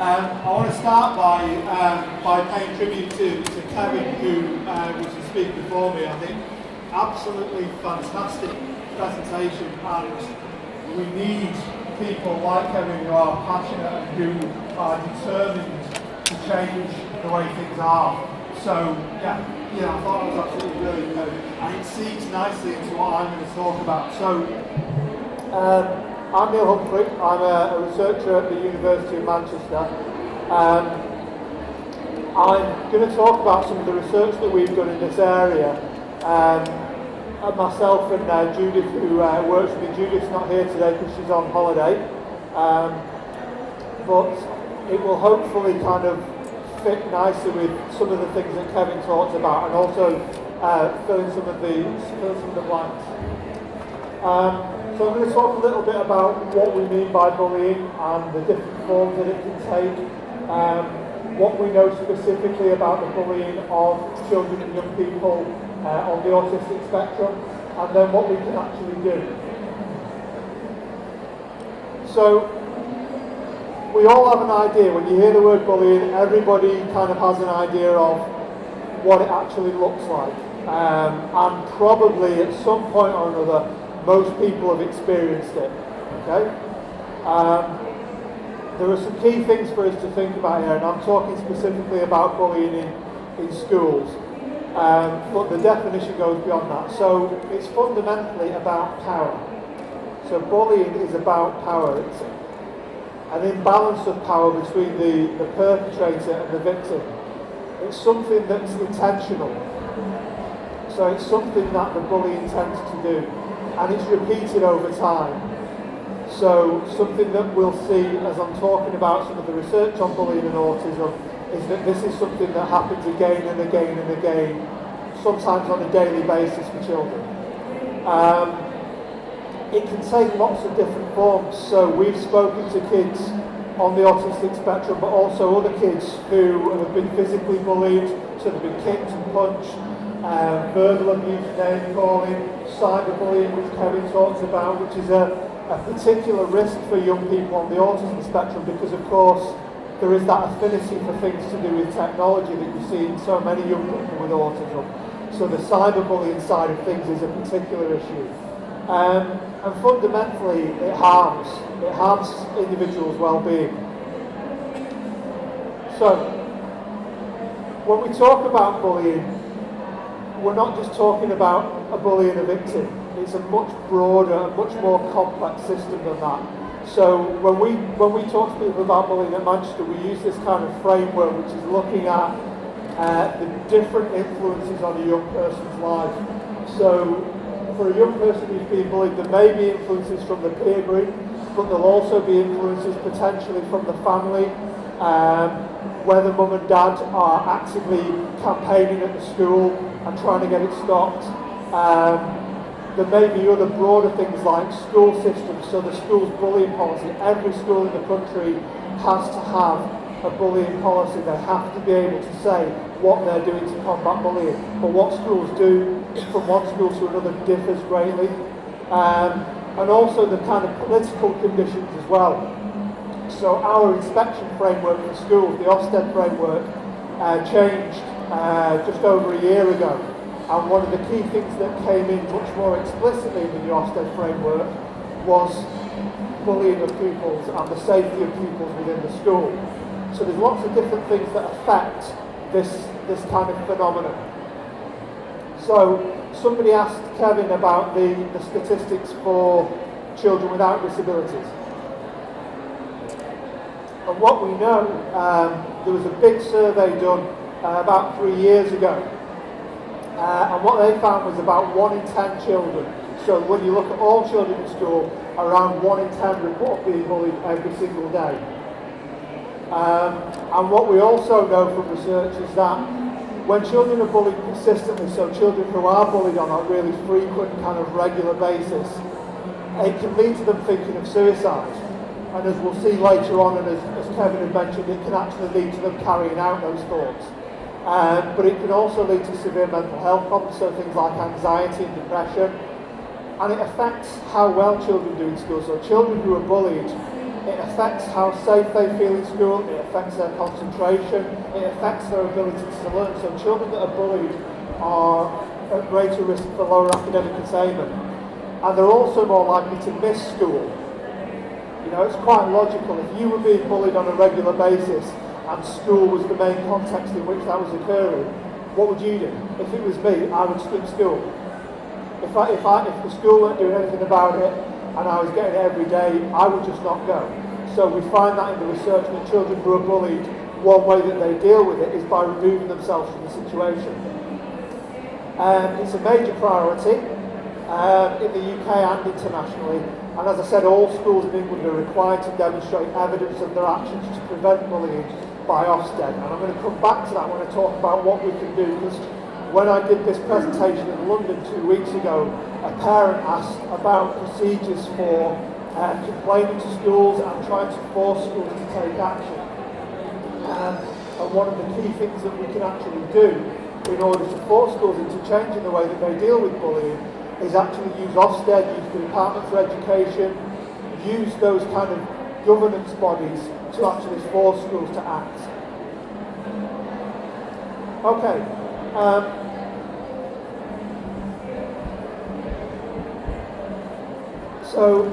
I want to start by paying tribute to Kevin, who was the speaker before me. I think absolutely fantastic presentation, and we need people like Kevin who are passionate and who are determined to change the way things are. So yeah, I thought it was absolutely brilliant, and it feeds nicely into what I'm going to talk about. So I'm Neil Humphrey. I'm a researcher at the University of Manchester. I'm going to talk about some of the research that we've done in this area. Myself and Judith, who works with me. Judith's not here today because she's on holiday. But it will hopefully kind of fit nicely with some of the things that Kevin talked about, and also fill in some of the blanks. So I'm going to talk a little bit about what we mean by bullying and the different forms that it can take, what we know specifically about the bullying of children and young people on the autistic spectrum, and then what we can actually do. So we all have an idea. When you hear the word bullying, everybody kind of has an idea of what it actually looks like, and probably at some point or another most people have experienced it. Okay? There are some key things for us to think about here, and I'm talking specifically about bullying in schools. But the definition goes beyond that. So it's fundamentally about power. So bullying is about power. It's an imbalance of power between the perpetrator and the victim. It's something that's intentional. So it's something that the bully intends to do. And it's repeated over time. So something that we'll see as I'm talking about some of the research on bullying and autism is that this is something that happens again and again and again, sometimes on a daily basis for children. It can take lots of different forms. So we've spoken to kids on the autistic spectrum, but also other kids who have been physically bullied, so they've been kicked and punched, verbal abuse, name calling, cyberbullying, which Kevin talks about, which is a particular risk for young people on the autism spectrum, because of course there is that affinity for things to do with technology that you see in so many young people with autism. So the cyberbullying side of things is a particular issue. And fundamentally it harms individuals' well-being. So when we talk about bullying, we're not just talking about a bully and a victim. It's a much broader, a much more complex system than that. So when we talk to people about bullying at Manchester, we use this kind of framework which is looking at the different influences on a young person's life. So for a young person who's being bullied, there may be influences from the peer group, but there'll also be influences potentially from the family, whether mum and dad are actively campaigning at the school and trying to get it stopped. There may be other broader things like school systems, so the school's bullying policy. Every school in the country has to have a bullying policy. They have to be able to say what they're doing to combat bullying. But what schools do from one school to another differs greatly. And also the kind of political conditions as well. So our inspection framework for schools, the Ofsted framework, changed just over a year ago. And one of the key things that came in much more explicitly in the Ofsted framework was bullying of pupils and the safety of pupils within the school. So there's lots of different things that affect this kind of phenomenon. So somebody asked Kevin about the statistics for children without disabilities. And what we know, there was a big survey done about 3 years ago. And what they found was about 1 in 10 children. So when you look at all children in school, around 1 in 10 report being bullied every single day. And what we also know from research is that when children are bullied consistently, so children who are bullied on a really frequent kind of regular basis, it can lead to them thinking of suicide. And as we'll see later on, and as Kevin had mentioned, it can actually lead to them carrying out those thoughts. But it can also lead to severe mental health problems, so things like anxiety and depression. And it affects how well children do in school. So children who are bullied It affects how safe they feel in school, it affects their concentration, it affects their ability to learn. So children that are bullied are at greater risk for lower academic attainment. And they're also more likely to miss school. You know, it's quite logical. If you were being bullied on a regular basis and school was the main context in which that was occurring, what would you do? If it was me, I would skip school. If the school weren't doing anything about it and I was getting it every day, I would just not go. So we find that in the research that children who are bullied, one way that they deal with it is by removing themselves from the situation. It's a major priority in the UK and internationally. And as I said, all schools in England are required to demonstrate evidence of their actions to prevent bullying by Ofsted. And I'm going to come back to that when I talk about what we can do, because when I did this presentation in London 2 weeks ago, a parent asked about procedures for complaining to schools and trying to force schools to take action. And one of the key things that we can actually do in order to force schools into changing the way that they deal with bullying is actually use Ofsted, use the Department for Education, use those kind of governance bodies to actually force schools to act. Okay. So,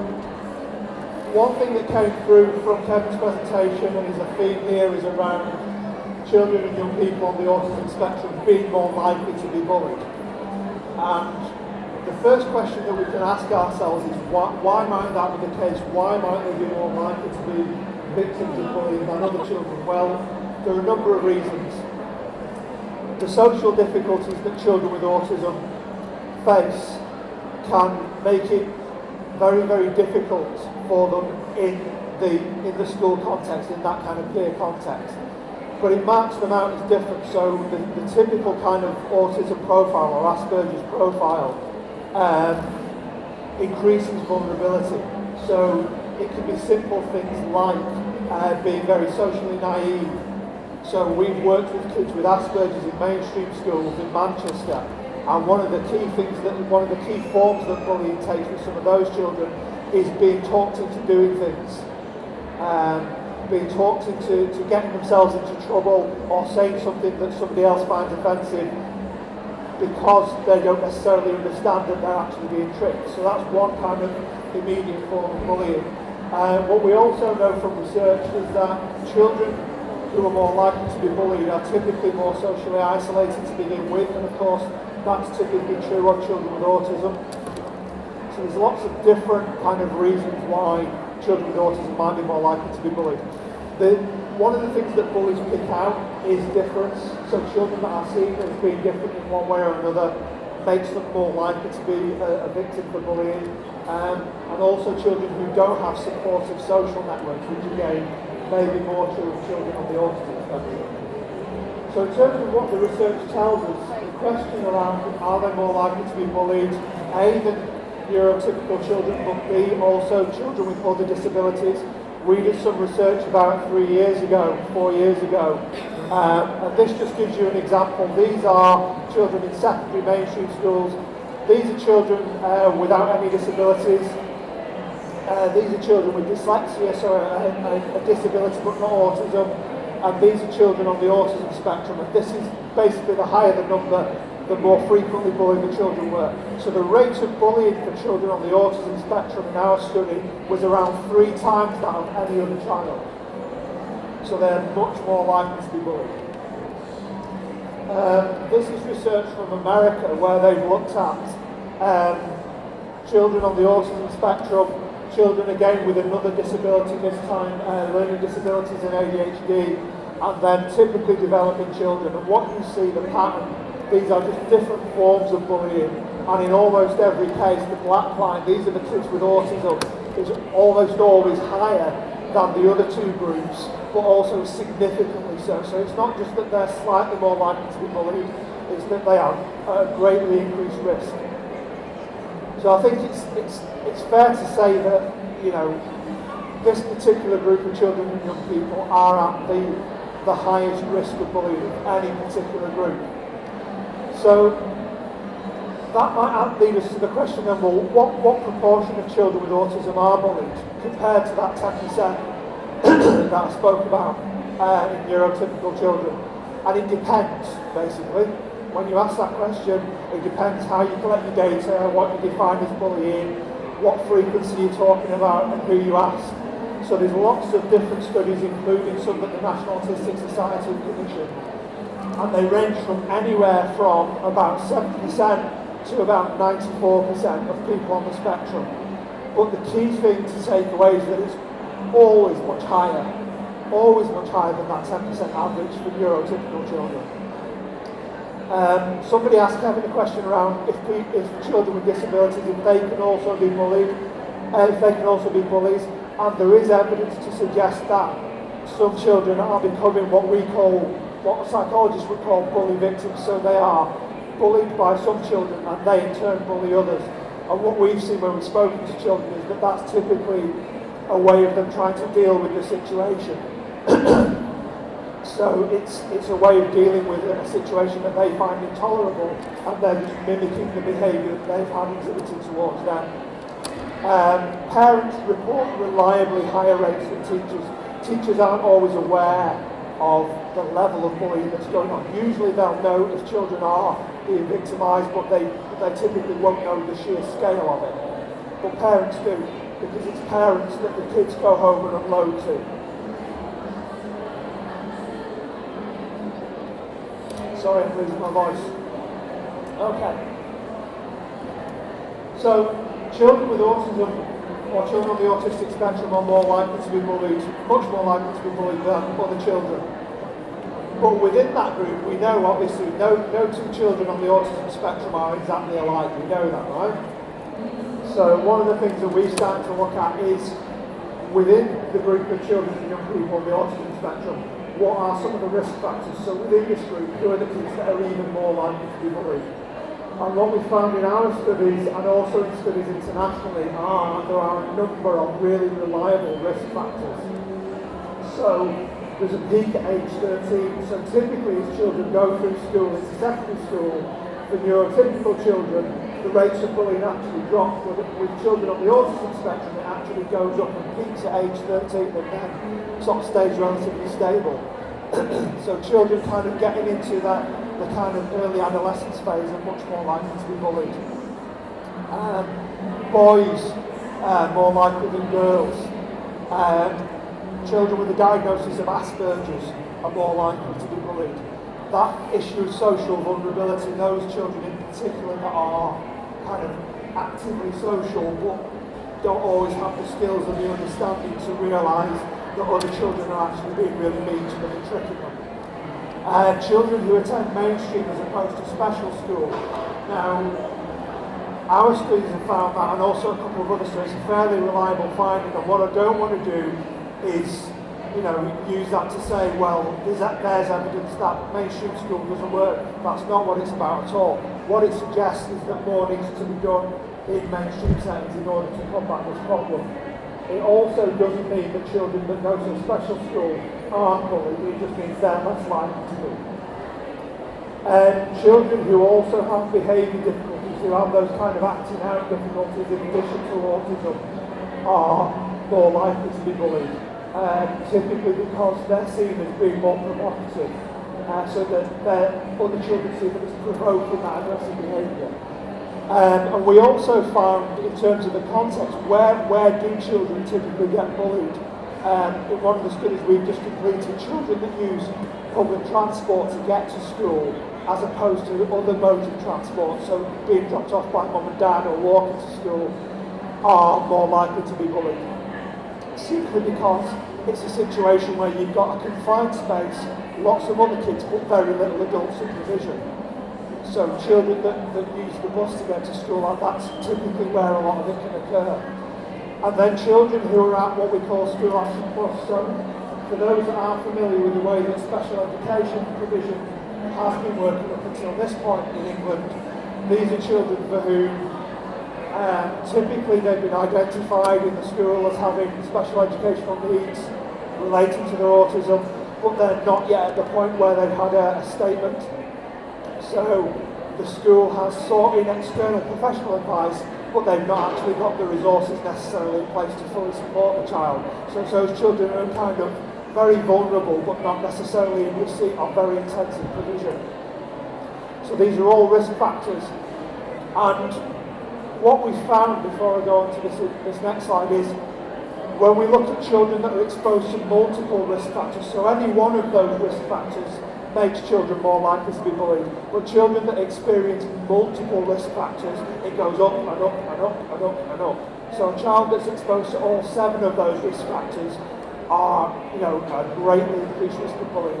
one thing that came through from Kevin's presentation and is a theme here is around children and young people on the autism spectrum being more likely to be bullied. And the first question that we can ask ourselves is why might that be the case? Why might they be more likely to be victims of bullying than other children? Well, there are a number of reasons. The social difficulties that children with autism face can make it very, very difficult for them in the school context, in that kind of peer context. But it marks them out as different. So the typical kind of autism profile or Asperger's profile increases vulnerability. So it can be simple things like being very socially naive. So we've worked with kids with Asperger's in mainstream schools in Manchester, and one of the key forms that bullying takes with some of those children is being talked into doing things, being talked into getting themselves into trouble or saying something that somebody else finds offensive because they don't necessarily understand that they're actually being tricked. So that's one kind of immediate form of bullying. What we also know from research is that children who are more likely to be bullied are typically more socially isolated to begin with, and of course that's typically true of children with autism. So there's lots of different kind of reasons why children with autism might be more likely to be bullied. One of the things that bullies pick out is difference. So children that are seen as being different in one way or another makes them more likely to be a victim for bullying. And also children who don't have supportive social networks, which again may be more true of children on the autism spectrum. So in terms of what the research tells us, the question around are they more likely to be bullied, A, than neurotypical children, but B, also children with other disabilities. We did some research about 4 years ago, and this just gives you an example. These are children in secondary mainstream schools. These are children without any disabilities. These are children with dyslexia, so a disability but not autism. And these are children on the autism spectrum. And this is basically the higher the number, the more frequently bullied the children were. So the rate of bullying for children on the autism spectrum in our study was around 3 times that of any other child. So they're much more likely to be bullied. This is research from America where they've looked at children on the autism spectrum, children again with another disability, this time learning disabilities and ADHD, and then typically developing children. And what you see, the pattern, these are just different forms of bullying, and in almost every case, the black line, these are the kids with autism, is almost always higher than the other two groups, but also significantly so. So it's not just that they're slightly more likely to be bullied, it's that they are at a greatly increased risk. So I think it's fair to say that, you know, this particular group of children and young people are at the highest risk of bullying of any particular group. So that might lead us to the question then, well, what proportion of children with autism are bullied compared to that 10% that I spoke about in neurotypical children? And it depends, basically. When you ask that question, it depends how you collect your data, what you define as bullying, what frequency you're talking about, and who you ask. So there's lots of different studies, including some at the National Autistic Society Commission, and they range from anywhere from about 70% to about 94% of people on the spectrum. But the key thing to take away is that it's always much higher than that 10% average for neurotypical children. Somebody asked Kevin a question around if children with disabilities, if they can also be bullied, and there is evidence to suggest that some children are becoming what psychologists would call bully victims. So they are bullied by some children and they in turn bully others. And what we've seen when we've spoken to children is that that's typically a way of them trying to deal with the situation. So it's a way of dealing with a situation that they find intolerable and then mimicking the behaviour that they've had exhibited towards them. Parents report reliably higher rates than teachers. Teachers aren't always aware of the level of bullying that's going on. Usually they'll know if children are being victimised, but they typically won't know the sheer scale of it. But parents do, because it's parents that the kids go home and unload to. Sorry, I'm losing my voice. Okay. So, children with autism or children on the autistic spectrum are more likely to be bullied, much more likely to be bullied than other children. But within that group, we know obviously no two children on the autism spectrum are exactly alike. We know that, right? So one of the things that we started to look at is within the group of children and young people on the autism spectrum, what are some of the risk factors? So within this group, who are the kids that are even more likely to be bullied? And what we found in our studies, and also in studies internationally, there are a number of really reliable risk factors. So there's a peak at age 13. So typically as children go through school, into secondary school, for neurotypical children, the rates of bullying actually drop. But with children on the autism spectrum, it actually goes up and peaks at age 13 and then sort of stays relatively stable. So children kind of getting into the kind of early adolescence phase are much more likely to be bullied. Boys more likely than girls. Children with a diagnosis of Asperger's are more likely to be bullied. That issue of social vulnerability, those children in particular that are kind of actively social but don't always have the skills and the understanding to realise that other children are actually being really mean to them and tricking them. Children who attend mainstream as opposed to special school. Now, our studies have found that, and also a couple of other studies, a fairly reliable finding, and what I don't want to do is use that to say, well, there's evidence that mainstream school doesn't work. That's not what it's about at all. What it suggests is that more needs to be done in mainstream settings in order to combat this problem. It also doesn't mean that children that go to a special school aren't bullied, it just means they're less likely to be. Children who also have behaviour difficulties, who have those kind of acting out difficulties in addition to autism, are more likely to be bullied. Typically because they're seen as being more provocative, so that other children see that it's provoking that aggressive behaviour. And we also found, in terms of the context, where do children typically get bullied? In one of the studies we've just completed, children that use public transport to get to school, as opposed to other modes of transport, so being dropped off by mum and dad or walking to school, are more likely to be bullied. Simply because it's a situation where you've got a confined space, lots of other kids, but very little adult supervision. So children that use the bus to get to school, that's typically where a lot of it can occur. And then children who are at what we call School Action Plus. So for those that aren't familiar with the way that special education provision has been working up until this point in England, these are children for whom typically they've been identified in the school as having special educational needs relating to their autism, but they're not yet at the point where they've had a statement. So the school has sought in external professional advice, but they've not actually got the resources necessarily in place to fully support the child. So those children are kind of very vulnerable, but not necessarily in receipt of very intensive provision. So these are all risk factors. And what we found, before I go on to this next slide, is when we look at children that are exposed to multiple risk factors, so any one of those risk factors makes children more likely to be bullied, but children that experience multiple risk factors, it goes up and up and up and up and up. So a child that's exposed to all 7 of those risk factors are, a greatly increased risk of bullying.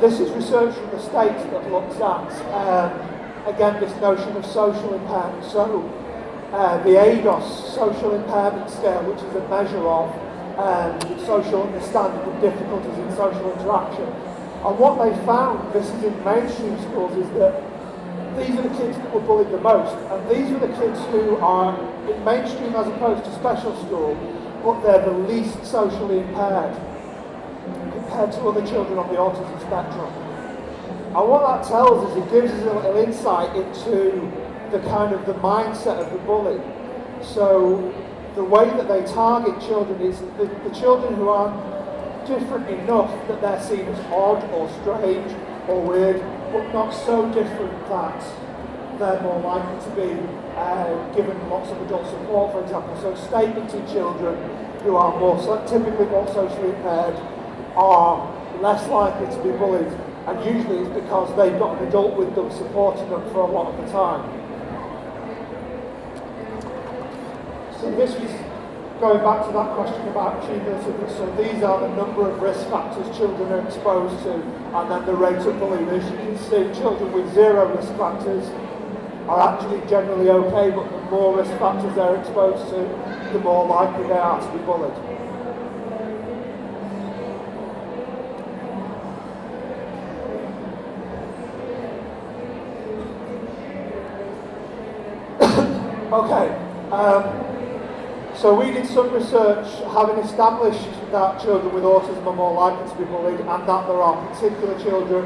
This is research from the States that looks at, again, this notion of social impairment. So the ADOS social impairment scale, which is a measure of social understanding and difficulties in social interaction. And what they found, this is in mainstream schools, is that these are the kids that were bullied the most. And these are the kids who are in mainstream as opposed to special school, but they're the least socially impaired compared to other children on the autism spectrum. And what that tells us, it gives us a little insight into the kind of the mindset of the bully. So the way that they target children is the children who aren't different enough that they're seen as odd or strange or weird, but not so different that they're more likely to be given lots of adult support, for example. So statemented children who are typically more socially impaired are less likely to be bullied, and usually it's because they've got an adult with them supporting them for a lot of the time. So this is going back to that question about cumulative. So these are the number of risk factors children are exposed to, and then the rate of bullying. As you can see, children with 0 risk factors are actually generally okay, but the more risk factors they're exposed to, the more likely they are to be bullied. Okay. So we did some research having established that children with autism are more likely to be bullied, and that there are particular children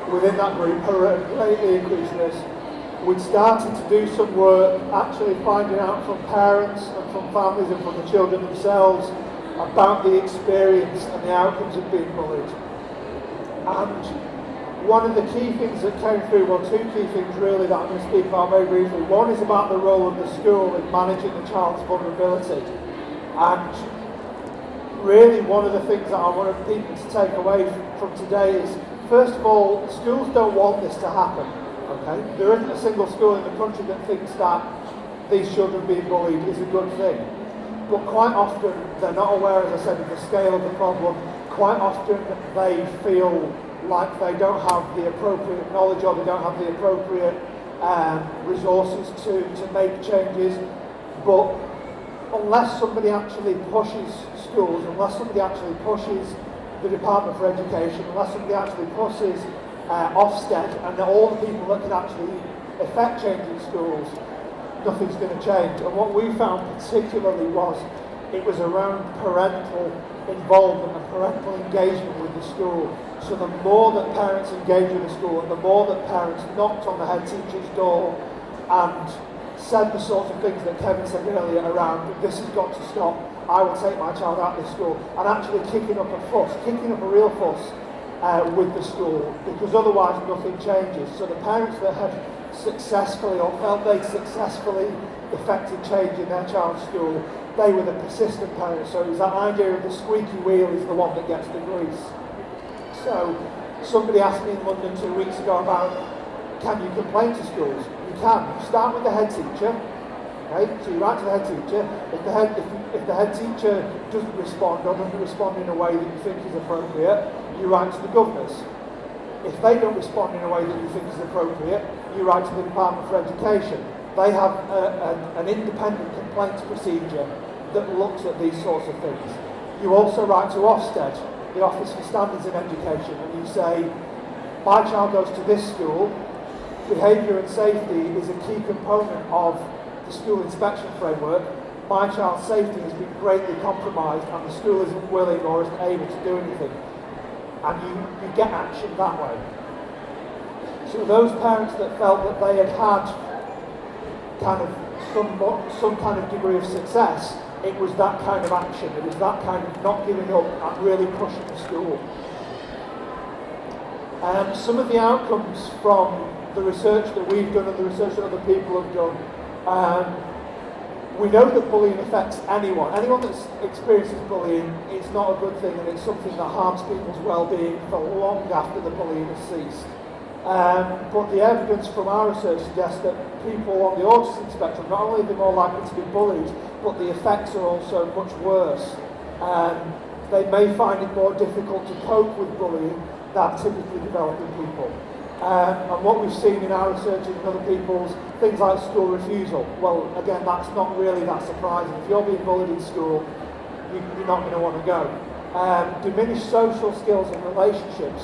within that group who are at greatly increased risk. We'd started to do some work actually finding out from parents and from families and from the children themselves about the experience and the outcomes of being bullied. And one of the key things that came through, well, 2 key things really that I'm going to speak about very briefly. One is about the role of the school in managing the child's vulnerability. And really one of the things that I want people to take away from today is, first of all, schools don't want this to happen. Okay? There isn't a single school in the country that thinks that these children being bullied is a good thing. But quite often they're not aware, as I said, of the scale of the problem. Quite often they feel like they don't have the appropriate knowledge or they don't have the appropriate resources to make changes. But unless somebody actually pushes schools, unless somebody actually pushes the Department for Education, unless somebody actually pushes Ofsted and all the people that can actually effect change in schools, nothing's going to change. And what we found particularly was it was around parental involvement and parental engagement with the school. So the more that parents engage with the school and the more that parents knocked on the head teacher's door and said the sorts of things that Kevin said earlier around, this has got to stop, I will take my child out of this school, and actually kicking up a real fuss with the school, because otherwise nothing changes. So the parents that had successfully or felt they'd successfully effected change in their child's school, they were the persistent parents. So it was that idea of the squeaky wheel is the one that gets the grease. So somebody asked me in London 2 weeks ago about, can you complain to schools? You can. You start with the head teacher. Okay? So you write to the head teacher. If the head teacher doesn't respond or doesn't respond in a way that you think is appropriate, you write to the governors. If they don't respond in a way that you think is appropriate, you write to the Department for Education. They have an independent complaints procedure that looks at these sorts of things. You also write to Ofsted, the Office for Standards in Education, and you say, my child goes to this school, behaviour and safety is a key component of the school inspection framework. My child's safety has been greatly compromised and the school isn't willing or isn't able to do anything. And you get action that way. So those parents that felt that they had had kind of some kind of degree of success, it was that kind of action, it was that kind of not giving up and really pushing the school. Some of the outcomes from the research that we've done and the research that other people have done, we know that bullying affects anyone. Anyone that experiences bullying, it's not a good thing and it's something that harms people's well-being for long after the bullying has ceased. But the evidence from our research suggests that people on the autism spectrum, not only are they more likely to be bullied, but the effects are also much worse. They may find it more difficult to cope with bullying than typically developing people. And what we've seen in our research and in other people's, things like school refusal. Well, again, that's not really that surprising. If you're being bullied in school, you're not going to want to go. Diminished social skills and relationships.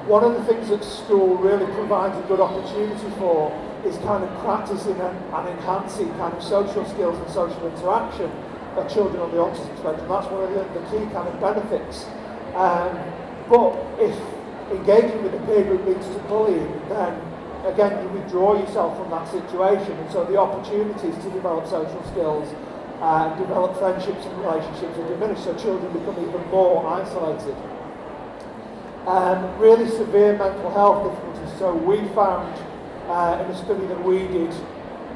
One of the things that school really provides a good opportunity for is kind of practicing and enhancing kind of social skills and social interaction of children on the autism spectrum. That's one of the key kind of benefits. But if engaging with the peer group leads to bullying, then again you withdraw yourself from that situation, and so the opportunities to develop social skills and develop friendships and relationships are diminished, so children become even more isolated. Really severe mental health difficulties. So we found in a study that we did,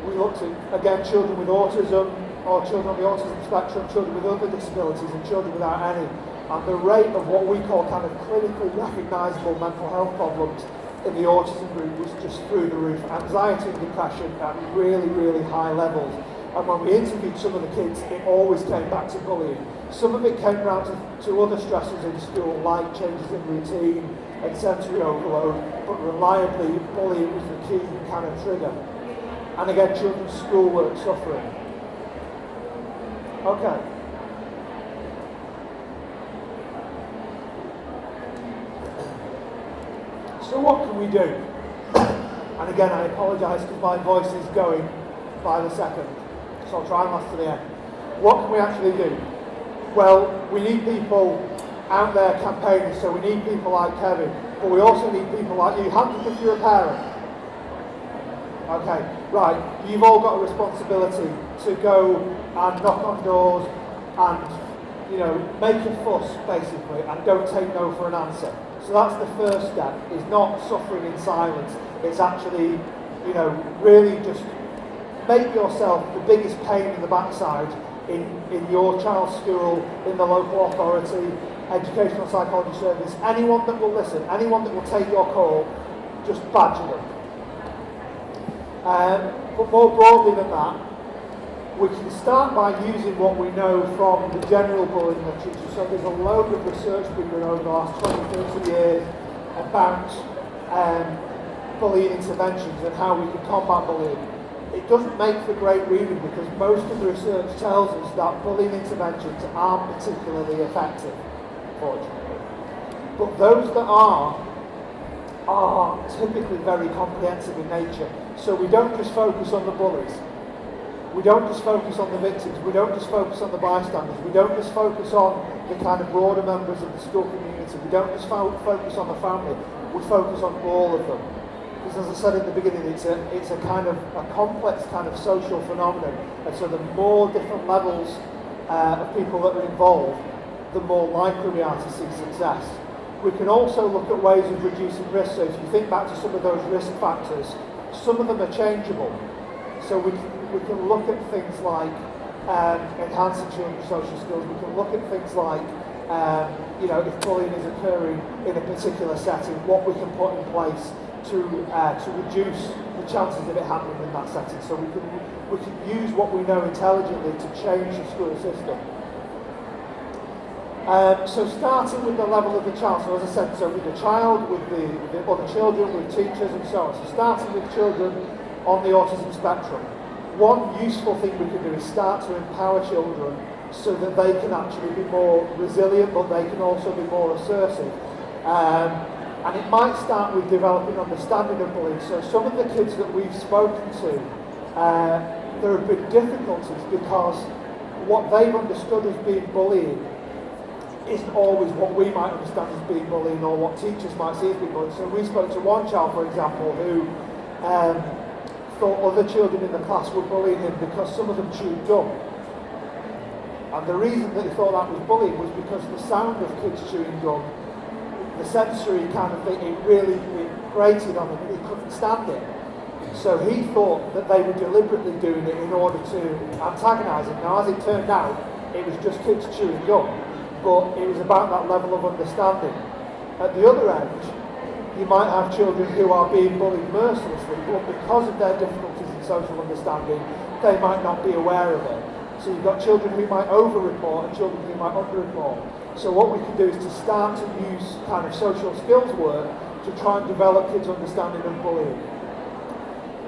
we looked at, again, children with autism, or children on the autism spectrum, children with other disabilities, and children without any. And the rate of what we call kind of clinically recognisable mental health problems in the autism group was just through the roof. Anxiety and depression at really, really high levels. And when we interviewed some of the kids, it always came back to bullying. Some of it came around to other stressors in school, like changes in routine and sensory overload, but reliably, bullying was the key kind of trigger. And again, children's schoolwork suffering. Okay. So what can we do? And again, I apologise because my voice is going by the second, so I'll try and last to the end. What can we actually do? Well, we need people out there campaigning, so we need people like Kevin, but we also need people like you. Hand up if you're a parent. Okay, right, you've all got a responsibility to go and knock on doors and, you know, make a fuss, basically, and don't take no for an answer. So that's the first step, is not suffering in silence. It's actually, you know, really just make yourself the biggest pain in the backside in your child's school, in the local authority, educational psychology service, anyone that will listen, anyone that will take your call, just badger them. But more broadly than that, we can start by using what we know from the general bullying literature. So there's a load of research been done over the last 20, 30 years about bullying interventions and how we can combat bullying. It doesn't make for great reading because most of the research tells us that bullying interventions aren't particularly effective, fortunately. But those that are typically very comprehensive in nature. So we don't just focus on the bullies. We don't just focus on the victims. We don't just focus on the bystanders. We don't just focus on the kind of broader members of the school community. We don't just focus on the family. We focus on all of them. Because as I said at the beginning, it's a kind of a complex kind of social phenomenon. And so the more different levels of people that are involved, the more likely we are to see success. We can also look at ways of reducing risk. So if you think back to some of those risk factors, some of them are changeable. So we can look at things like enhancing children's social skills. We can look at things like, you know, if bullying is occurring in a particular setting, what we can put in place to reduce the chances of it happening in that setting. So we can use what we know intelligently to change the school system. So starting with the level of the child, so as I said, so with the child, with the other children, with teachers and so on. So starting with children on the autism spectrum, one useful thing we can do is start to empower children so that they can actually be more resilient, but they can also be more assertive. And it might start with developing understanding of bullying. So some of the kids that we've spoken to, there have been difficulties because what they've understood as being bullying isn't always what we might understand as being bullying or what teachers might see as being bullying. So we spoke to one child, for example, who thought other children in the class were bullying him because some of them chewed gum. And the reason that he thought that was bullying was because the sound of kids chewing gum, the sensory kind of thing, it grated on him and he couldn't stand it. So he thought that they were deliberately doing it in order to antagonise him. Now, as it turned out, it was just kids chewing gum, but it was about that level of understanding. At the other end, you might have children who are being bullied mercilessly, but because of their difficulties in social understanding, they might not be aware of it. So you've got children who might over-report and children who might under-report. So what we can do is to start to use kind of social skills work to try and develop kids' understanding of bullying.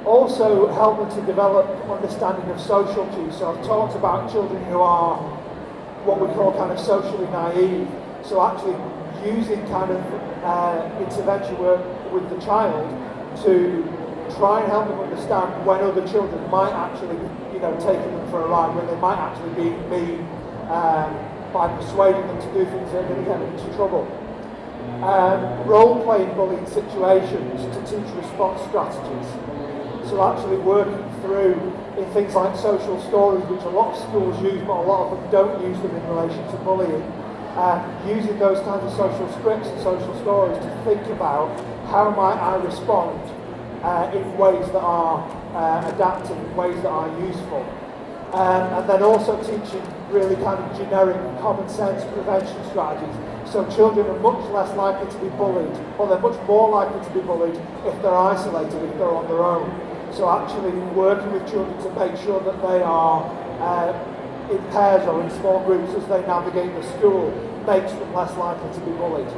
Also help them to develop understanding of social cues. So I've talked about children who are what we call kind of socially naive. So actually using kind of intervention work with the child to try and help them understand when other children might actually, taking them for a ride, when they might actually be mean by persuading them to do things that are going to get them into trouble. Role-playing bullying situations to teach response strategies. So actually working through in things like social stories, which a lot of schools use, but a lot of them don't use them in relation to bullying. Using those kinds of social scripts and social stories to think about how might I respond in ways that are adaptive, in ways that are useful. And then also teaching really kind of generic common sense prevention strategies. So children are much less likely to be bullied, or they're much more likely to be bullied if they're isolated, if they're on their own. So actually working with children to make sure that they are in pairs or in small groups as they navigate the school makes them less likely to be bullied.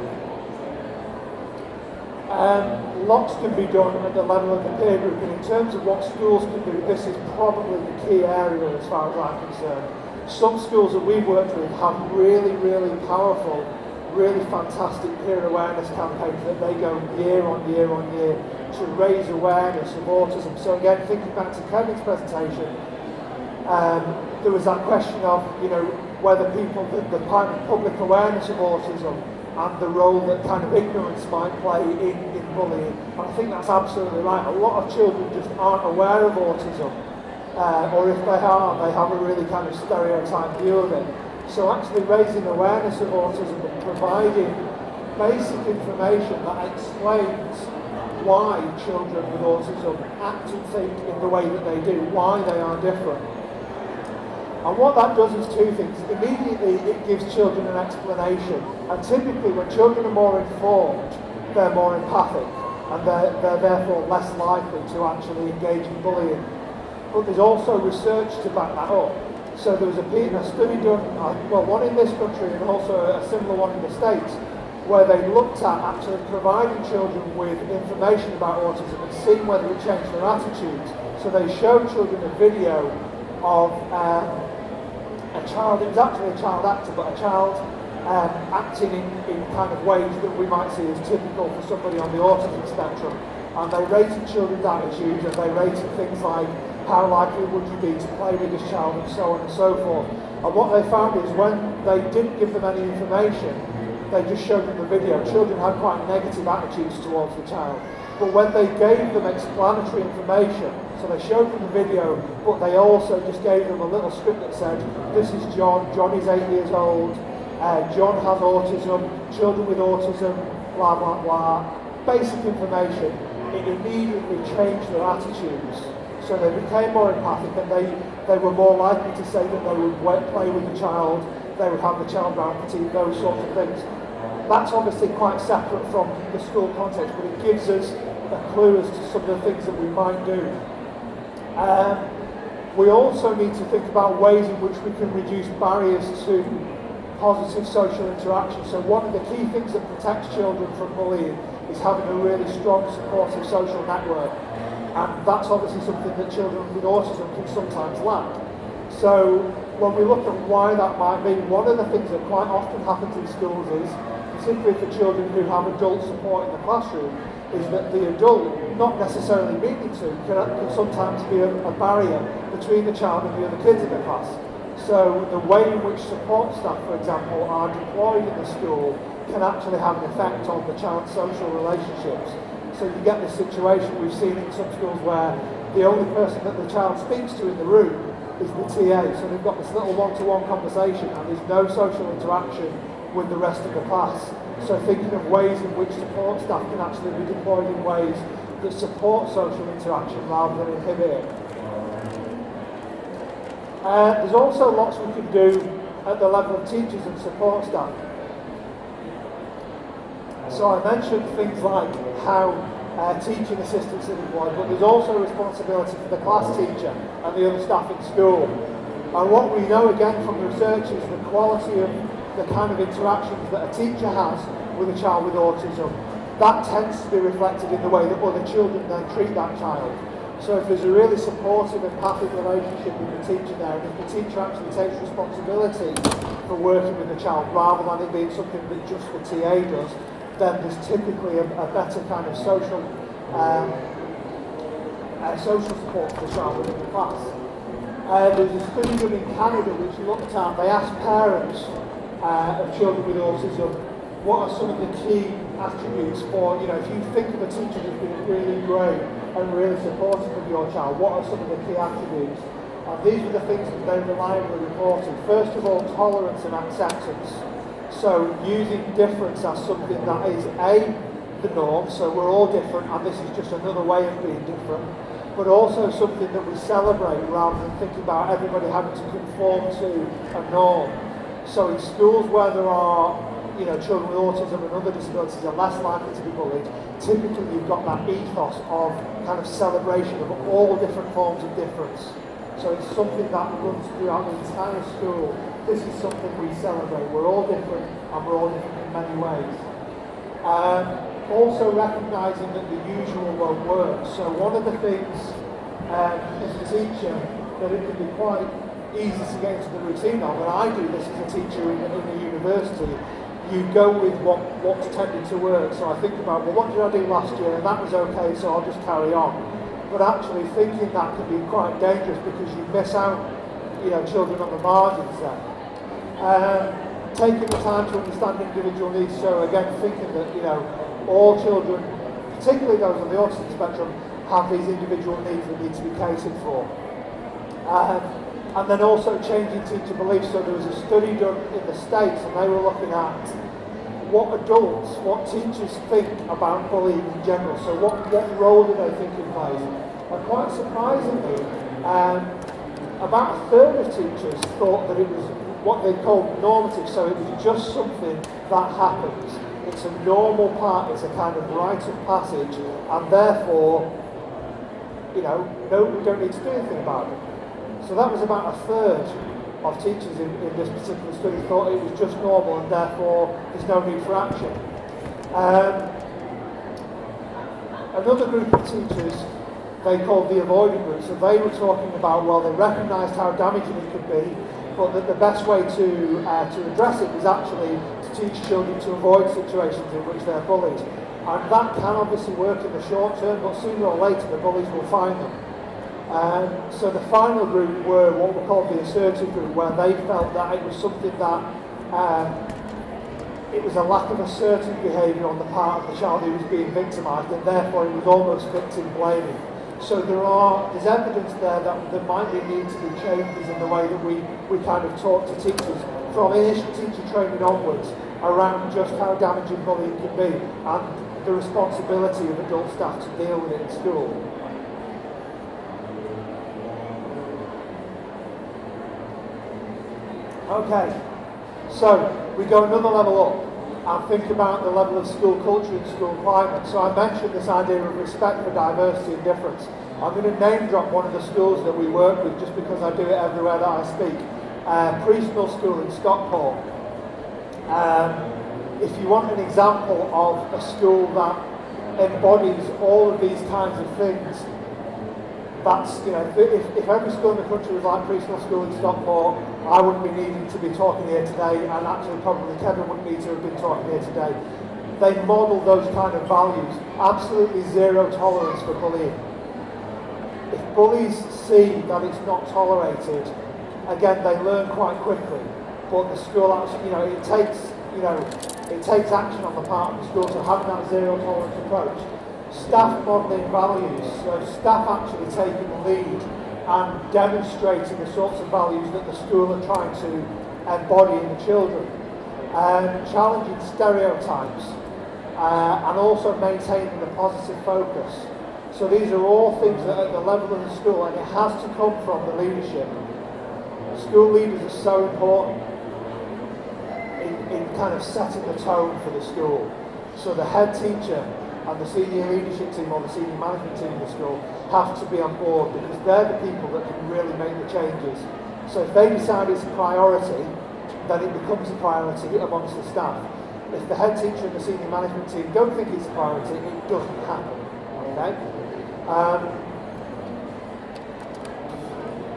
Lots can be done at the level of the peer group, and in terms of what schools can do, this is probably the key area as far as I'm concerned. Some schools that we've worked with have really, really powerful, really fantastic peer awareness campaigns that they go year on year on year to raise awareness of autism. So again, thinking back to Kevin's presentation, there was that question of, whether people, the kind of public awareness of autism and the role that kind of ignorance might play in bullying. And I think that's absolutely right. A lot of children just aren't aware of autism, or if they are, they have a really kind of stereotyped view of it. So actually raising awareness of autism and providing basic information that explains why children with autism act and think in the way that they do, why they are different. And what that does is two things. Immediately it gives children an explanation. And typically when children are more informed, they're more empathic and they're therefore less likely to actually engage in bullying. But there's also research to back that up. So there was a study done, one in this country and also a similar one in the States, where they looked at actually providing children with information about autism and seeing whether it changed their attitudes. So they showed children a video of a child, it was actually a child actor, but a child acting in kind of ways that we might see as typical for somebody on the autism spectrum. And they rated children's attitudes and they rated things like how likely would you be to play with this child and so on and so forth. And what they found is when they didn't give them any information, they just showed them the video. Children had quite negative attitudes towards the child. But when they gave them explanatory information, so they showed them the video, but they also just gave them a little script that said, this is John, John is 8 years old, John has autism, children with autism, blah, blah, blah. Basic information. It immediately changed their attitudes. So they became more empathic and they were more likely to say that they would play with the child, they would have the child round for tea, those sorts of things. That's obviously quite separate from the school context, but it gives us a clue as to some of the things that we might do. We also need to think about ways in which we can reduce barriers to positive social interaction. So one of the key things that protects children from bullying is having a really strong supportive social network. And that's obviously something that children with autism can sometimes lack. So when we look at why that might be, one of the things that quite often happens in schools is, particularly for children who have adult support in the classroom, is that the adult, not necessarily meaning to, can sometimes be a barrier between the child and the other kids in the class. So the way in which support staff, for example, are deployed in the school can actually have an effect on the child's social relationships. So you get this situation we've seen in some schools where the only person that the child speaks to in the room is the TA. So they've got this little one-to-one conversation and there's no social interaction with the rest of the class. So thinking of ways in which support staff can actually be deployed in ways that support social interaction rather than inhibit it. There's also lots we can do at the level of teachers and support staff. So I mentioned things like how teaching assistants are deployed, but there's also a responsibility for the class teacher and the other staff in school. And what we know again from the research is the quality of the kind of interactions that a teacher has with a child with autism, that tends to be reflected in the way that other children then treat that child. So if there's a really supportive, empathic relationship with the teacher there, and if the teacher actually takes responsibility for working with the child rather than it being something that just the TA does, then there's typically a better kind of social support for the child within the class. There's a study done in Canada which looked at, they asked parents of children with autism, what are some of the key attributes for, if you think of a teacher who's been really great and really supportive of your child, what are some of the key attributes? And these are the things that they reliably reported. First of all, tolerance and acceptance. So using difference as something that is the norm, so we're all different and this is just another way of being different, but also something that we celebrate rather than thinking about everybody having to conform to a norm. So in schools where there are children with autism and other disabilities are less likely to be bullied, typically you've got that ethos of kind of celebration of all different forms of difference. So it's something that runs throughout the entire school. This is something we celebrate. We're all different and we're all different in many ways. Also recognising that the usual won't work. So one of the things as a teacher that it can be quite easy to get into the routine of, and I do this as a teacher in a university, you go with what's tending to work. So I think about, well, what did I do last year? And that was okay, so I'll just carry on. But actually thinking that can be quite dangerous because you miss out, children on the margins there. Taking the time to understand individual needs. So again, thinking that, all children, particularly those on the autism spectrum, have these individual needs that need to be catered for. And then also changing teacher beliefs. So there was a study done in the States and they were looking at what adults, what teachers think about bullying in general. So what role do they think it plays? And quite surprisingly, about a third of teachers thought that it was what they called normative. So it was just something that happens. It's a normal part, it's a kind of rite of passage, and therefore, no, we don't need to do anything about it. So that was about a third of teachers in this particular study thought it was just normal and therefore there's no need for action. Another group of teachers they called the avoiding group, so they were talking about, well, they recognised how damaging it could be, but that the best way to address it was actually to teach children to avoid situations in which they're bullied. And that can obviously work in the short term, but sooner or later the bullies will find them. So the final group were what we called the assertive group, where they felt that it was something that it was a lack of assertive behaviour on the part of the child who was being victimised, and therefore it was almost victim blaming. So there's evidence there that there might be need to be changes in the way that we kind of talk to teachers from initial teacher training onwards around just how damaging bullying can be and the responsibility of adult staff to deal with it in school. Okay, so we go another level up and think about the level of school culture and school climate. So I mentioned this idea of respect for diversity and difference. I'm going to name drop one of the schools that we work with just because I do it everywhere that I speak. Preschool School in Stockport. If you want an example of a school that embodies all of these kinds of things, that's, if every school in the country was like Preschool School in Stockport, I wouldn't be needing to be talking here today, and actually probably Kevin wouldn't need to have been talking here today. They model those kind of values. Absolutely zero tolerance for bullying. If bullies see that it's not tolerated, again, they learn quite quickly, but the school actually, it takes action on the part of the school. So having that zero tolerance approach, staff modelling values, so staff actually taking the lead and demonstrating the sorts of values that the school are trying to embody in the children, challenging stereotypes, and also maintaining the positive focus. So these are all things that are at the level of the school, and it has to come from the leadership. School leaders are so important in kind of setting the tone for the school. So the head teacher and the senior leadership team or the senior management team of the school have to be on board, because they're the people that can really make the changes. So if they decide it's a priority, then it becomes a priority amongst the staff. If the head teacher and the senior management team don't think it's a priority, it doesn't happen. Okay?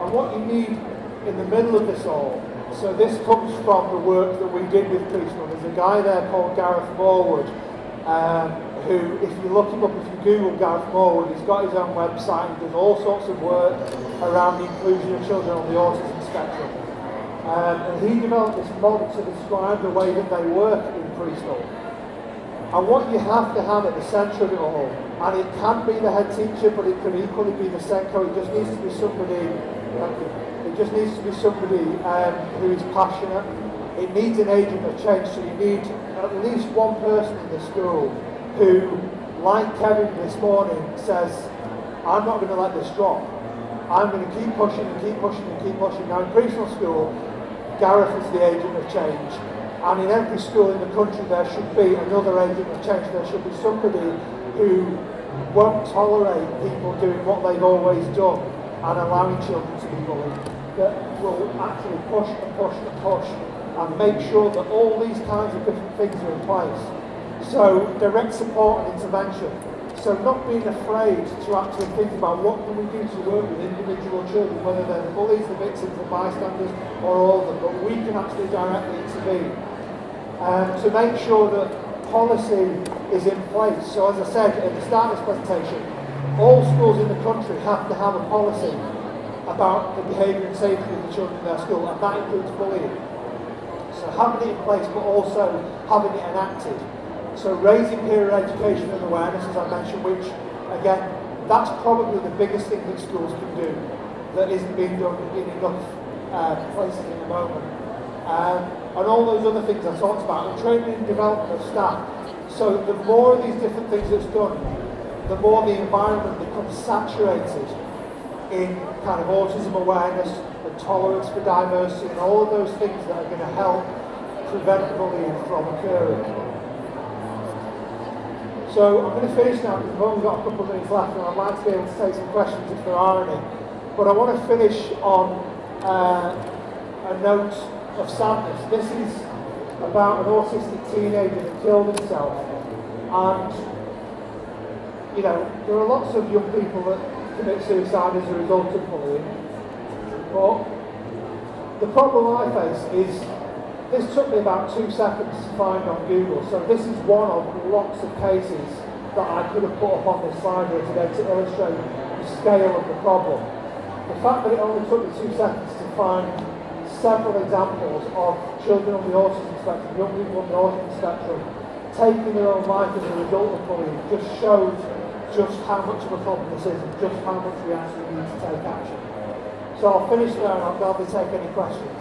And what you need in the middle of this all, so this comes from the work that we did with Preschool. There's a guy there called Gareth Morwood, who, if you look him up, if you Google Gareth Morwood, he's got his own website and does all sorts of work around the inclusion of children on the autism spectrum. And he developed this model to describe the way that they work in preschool. And what you have to have at the centre of it all, and it can be the head teacher, but it can equally be the SENCO. It just needs to be somebody. It just needs to be somebody who is passionate. It needs an agent of change. So you need at least one person in the school who, like Kevin this morning, says, "I'm not going to let this drop. I'm going to keep pushing and keep pushing and keep pushing." Now in preschool school, Gareth is the agent of change, and in every school in the country there should be another agent of change. There should be somebody who won't tolerate people doing what they've always done and allowing children to be bullied, that will actually push and push and push and make sure that all these kinds of different things are in place. So direct support and intervention. So not being afraid to actually think about what can we do to work with individual children, whether they're the bullies, the victims, the bystanders, or all of them, but we can actually directly intervene. To make sure that policy is in place. So as I said at the start of this presentation, all schools in the country have to have a policy about the behaviour and safety of the children in their school, and that includes bullying. So having it in place, but also having it enacted. So raising peer education and awareness, as I mentioned, which, again, that's probably the biggest thing that schools can do that isn't being done in enough places at the moment. And all those other things I talked about, and training and development of staff. So the more of these different things that's done, the more the environment becomes saturated in kind of autism awareness and tolerance for diversity and all of those things that are going to help prevent bullying from occurring. So I'm going to finish now because we've only got a couple of minutes left, and I'd like to be able to take some questions if there are any. But I want to finish on a note of sadness. This is about an autistic teenager that killed himself. And, you know, there are lots of young people that commit suicide as a result of bullying. But the problem I face is, this took me about 2 seconds to find on Google, so this is one of lots of cases that I could have put up on this slide here today to illustrate the scale of the problem. The fact that it only took me 2 seconds to find several examples of children on the autism spectrum, young people on the autism spectrum, taking their own life as a result of bullying just shows just how much of a problem this is and just how much we actually need to take action. So I'll finish there and I'll gladly take any questions.